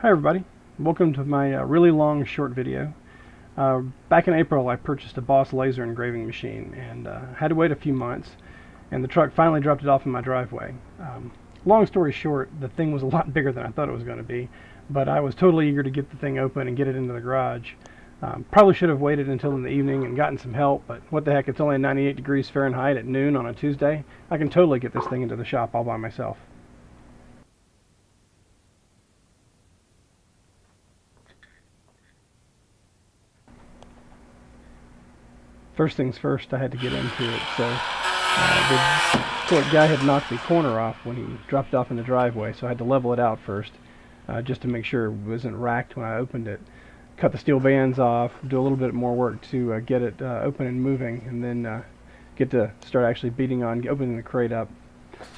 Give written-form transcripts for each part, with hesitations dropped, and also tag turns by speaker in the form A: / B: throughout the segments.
A: Hi everybody, welcome to my really long short video. Back in April I purchased a BossLaser engraving machine and had to wait a few months, and the truck finally dropped it off in my driveway. Long story short, the thing was a lot bigger than I thought it was going to be, but I was totally eager to get the thing open and get it into the garage. Probably should have waited until in the evening and gotten some help, but what the heck, it's only 98 degrees Fahrenheit at noon on a Tuesday. I can totally get this thing into the shop all by myself. First things first, I had to get into it. So the guy had knocked the corner off when he dropped it off in the driveway, so I had to level it out first, just to make sure it wasn't racked when I opened it. Cut the steel bands off, do a little bit more work to get it open and moving, and then get to start actually opening the crate up.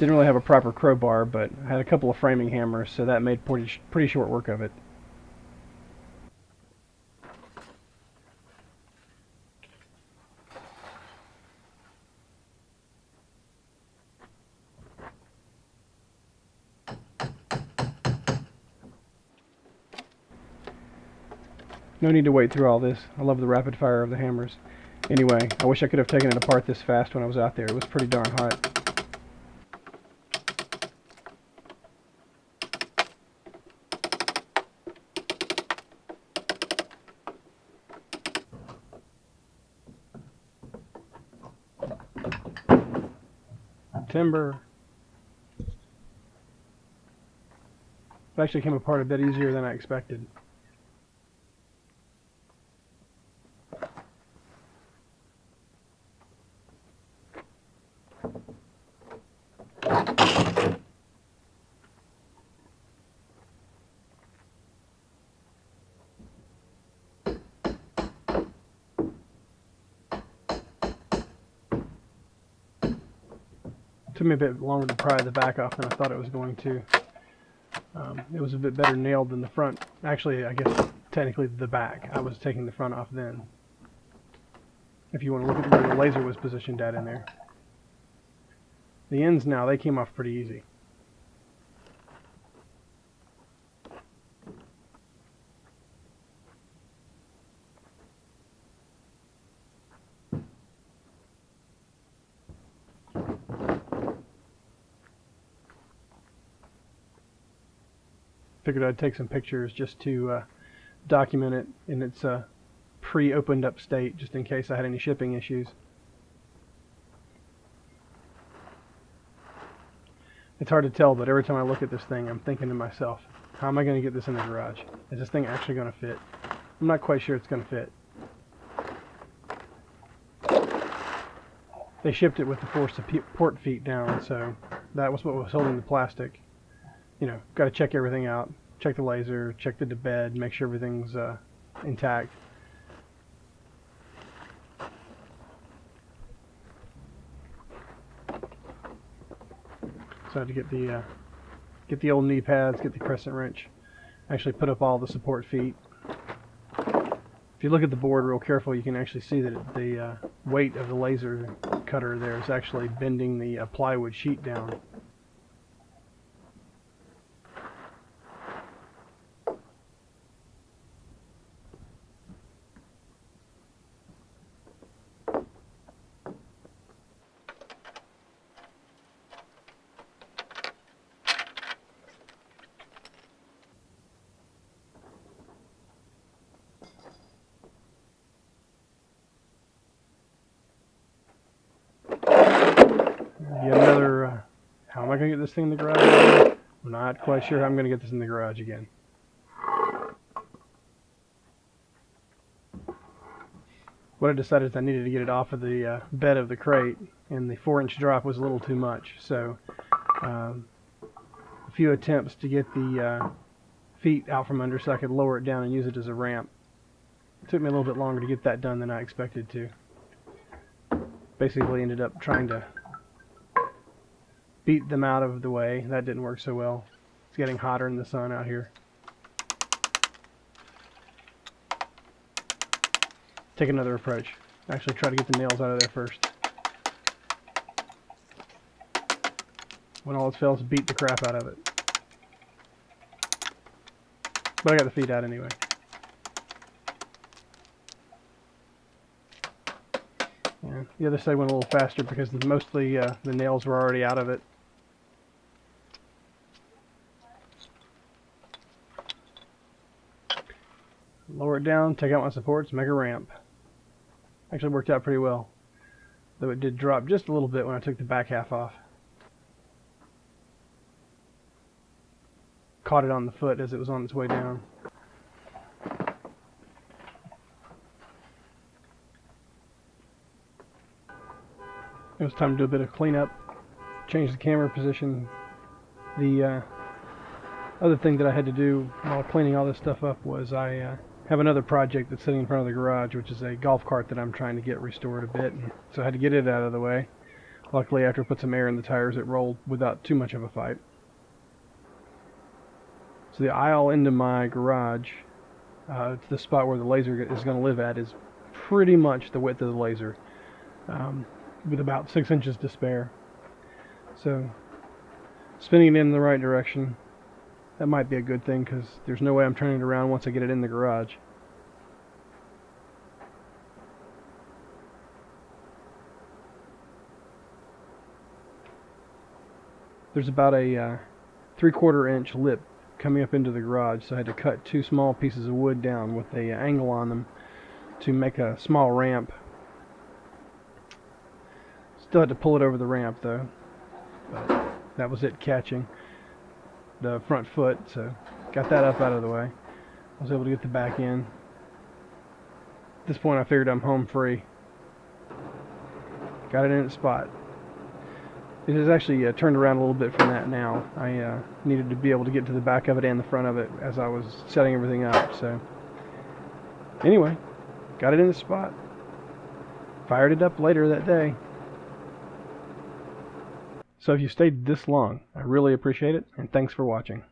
A: Didn't really have a proper crowbar, but I had a couple of framing hammers, so that made pretty short work of it. No need to wait through all this. I love the rapid fire of the hammers. Anyway, I wish I could have taken it apart this fast when I was out there. It was pretty darn hot. Timber. It actually came apart a bit easier than I expected. Took me a bit longer to pry the back off than I thought it was going to. It was a bit better nailed than the front. Actually, I guess technically the back. I was taking the front off then. If you want to look at where the laser was positioned at in there. The ends now, they came off pretty easy. Figured I'd take some pictures just to document it in its pre-opened up state, just in case I had any shipping issues. It's hard to tell, but every time I look at this thing, I'm thinking to myself, how am I going to get this in the garage? Is this thing actually going to fit? I'm not quite sure it's going to fit. They shipped it with the four support feet down, so that was what was holding the plastic. You know, got to check everything out. Check the laser, check the bed, make sure everything's intact. So I had to get the old knee pads, get the crescent wrench, actually put up all the support feet. If you look at the board real careful, you can actually see that the weight of the laser cutter there is actually bending the plywood sheet down. Yet another, how am I going to get this thing in the garage? I'm not quite sure how I'm going to get this in the garage again. What I decided is I needed to get it off of the bed of the crate, and the 4-inch drop was a little too much. So a few attempts to get the feet out from under so I could lower it down and use it as a ramp. It took me a little bit longer to get that done than I expected to. Basically ended up trying to beat them out of the way. That didn't work so well. It's getting hotter in the sun out here. Take another approach. Actually try to get the nails out of there first. When all else fails, beat the crap out of it. But I got the feet out anyway. Yeah, the other side went a little faster because mostly the nails were already out of it. Lower it down, take out my supports, make a ramp. Actually worked out pretty well, though it did drop just a little bit when I took the back half off. Caught it on the foot as it was on its way down. It was time to do a bit of cleanup, change the camera position. The other thing that I had to do while cleaning all this stuff up was I have another project that's sitting in front of the garage, which is a golf cart that I'm trying to get restored a bit, and so I had to get it out of the way. Luckily, after I put some air in the tires, it rolled without too much of a fight. So the aisle into my garage, the spot where the laser is going to live at, is pretty much the width of the laser, with about 6 inches to spare. So spinning it in the right direction, that might be a good thing, because there's no way I'm turning it around once I get it in the garage. There's about a 3/4 inch lip coming up into the garage, so I had to cut 2 small pieces of wood down with an angle on them to make a small ramp. Still had to pull it over the ramp though, but that was it catching the front foot, so got that up out of the way. I was able to get the back in. At this point I figured I'm home free. Got it in its spot. It has actually turned around a little bit from that now. I needed to be able to get to the back of it and the front of it as I was setting everything up. So anyway, got it in the spot. Fired it up later that day. So if you stayed this long, I really appreciate it, and thanks for watching.